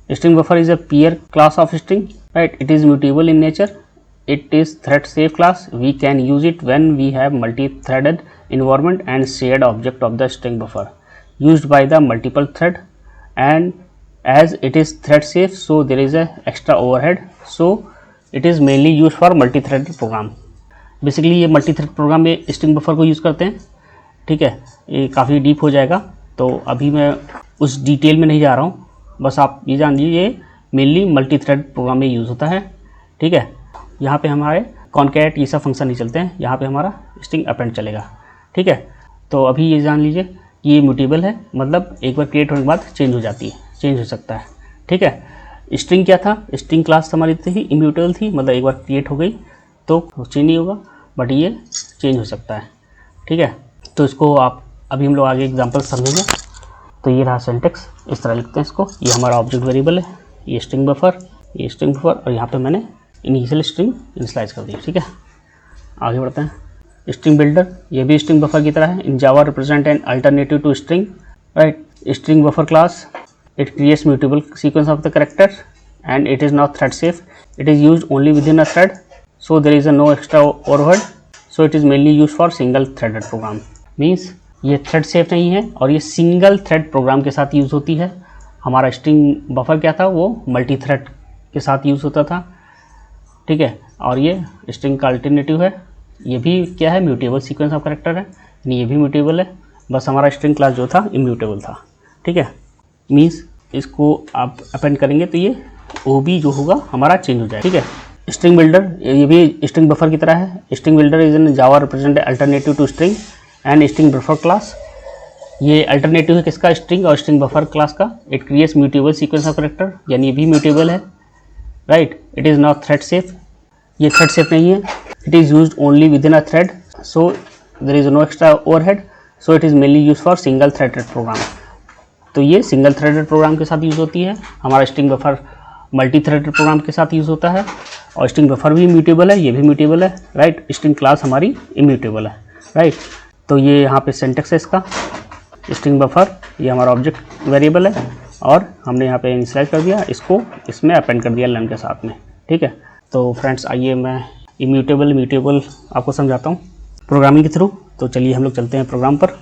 String buffer is a peer class of string, right? It is mutable in nature. It is thread safe class. We can use it when we have multi-threaded environment and shared object of the string buffer used by the multiple thread, and as it is thread safe, so there is a extra overhead, so it is mainly used for multi-threaded program. Basically ये multi-thread programme में string buffer को use करते हैं, ठीक है। ये काफ़ी deep हो जाएगा, तो अभी मैं उस डिटेल में नहीं जा रहा हूँ, बस आप ये जान लीजिए ये मेनली मल्टी थ्रेड प्रोग्राम में यूज़ होता है, ठीक है। यहाँ पे हमारे कॉन्कैट ये सब फंक्शन नहीं चलते हैं, यहाँ पे हमारा स्ट्रिंग अपेंड चलेगा, ठीक है। तो अभी ये जान लीजिए कि ये म्यूटेबल है, मतलब एक बार क्रिएट होने के बाद चेंज हो जाती है, चेंज हो सकता है, ठीक है। स्ट्रिंग क्या था, स्ट्रिंग क्लास हमारी थी इम्यूटेबल थी, मतलब एक बार क्रिएट हो गई तो चेंज नहीं होगा, बट ये चेंज हो सकता है, ठीक है। तो इसको आप अभी हम लोग आगे एग्जांपल समझेंगे। तो ये रहा सिंटैक्स, इस तरह लिखते हैं इसको। ये हमारा ऑब्जेक्ट वेरिएबल है, ये स्ट्रिंग बफर, ये स्ट्रिंग बफर, और यहाँ पे मैंने इनिशियल स्ट्रिंग इनिशियलाइज कर दी, ठीक है। आगे बढ़ते हैं। स्ट्रिंग बिल्डर, ये भी स्ट्रिंग बफर की तरह है। In Java represent an alternative to string, right. String buffer class, it creates mutable sequence of the character and it is not thread safe. It is used only within a thread, so there is a no extra overhead, so it is mainly used for single threaded program. Means ये thread safe नहीं है और ये single thread programme के साथ use होती है। हमारा स्ट्रिंग बफर क्या था, वो मल्टी थ्रेड के साथ यूज़ होता था, ठीक है। और ये स्ट्रिंग का अल्टरनेटिव है। ये भी क्या है, म्यूटेबल सीक्वेंस ऑफ कैरेक्टर है, यानी ये भी म्यूटेबल है, बस हमारा स्ट्रिंग क्लास जो था इम्यूटेबल था, ठीक है। मीन्स इसको आप अपेंड करेंगे तो ये ओ बी जो होगा हमारा चेंज हो जाएगा, ठीक है। स्ट्रिंग बिल्डर, ये भी स्ट्रिंग बफर की तरह है। String builder is in Java represent alternative to string and string buffer class. ये अल्टरनेटिव है किसका, स्ट्रिंग और स्ट्रिंग बफर क्लास का। It creates mutable sequence of character, यानी ये भी म्यूटेबल है, right. It is not thread safe, ये थ्रेड सेफ नहीं है। It is used only within a thread, so there is no extra overhead, so it is mainly use for single threaded program. तो ये single threaded program के साथ use होती है। हमारा string buffer multi threaded program के साथ use होता है, और स्ट्रिंग बफर भी म्यूटेबल है, ये भी म्यूटेबल है, राइट। स्ट्रिंग क्लास हमारी इम्यूटेबल है, राइट। तो ये यहाँ पे सिंटैक्स है इसका। स्ट्रिंग बफर ये हमारा ऑब्जेक्ट वेरिएबल है, और हमने यहाँ पे इनिशियलाइज कर दिया, इसको इसमें अपेंड कर दिया लन के साथ में, ठीक है। तो फ्रेंड्स आइए मैं इम्यूटेबल म्यूटेबल आपको समझाता हूँ प्रोग्रामिंग के थ्रू। तो चलिए हम लोग चलते हैं प्रोग्राम पर।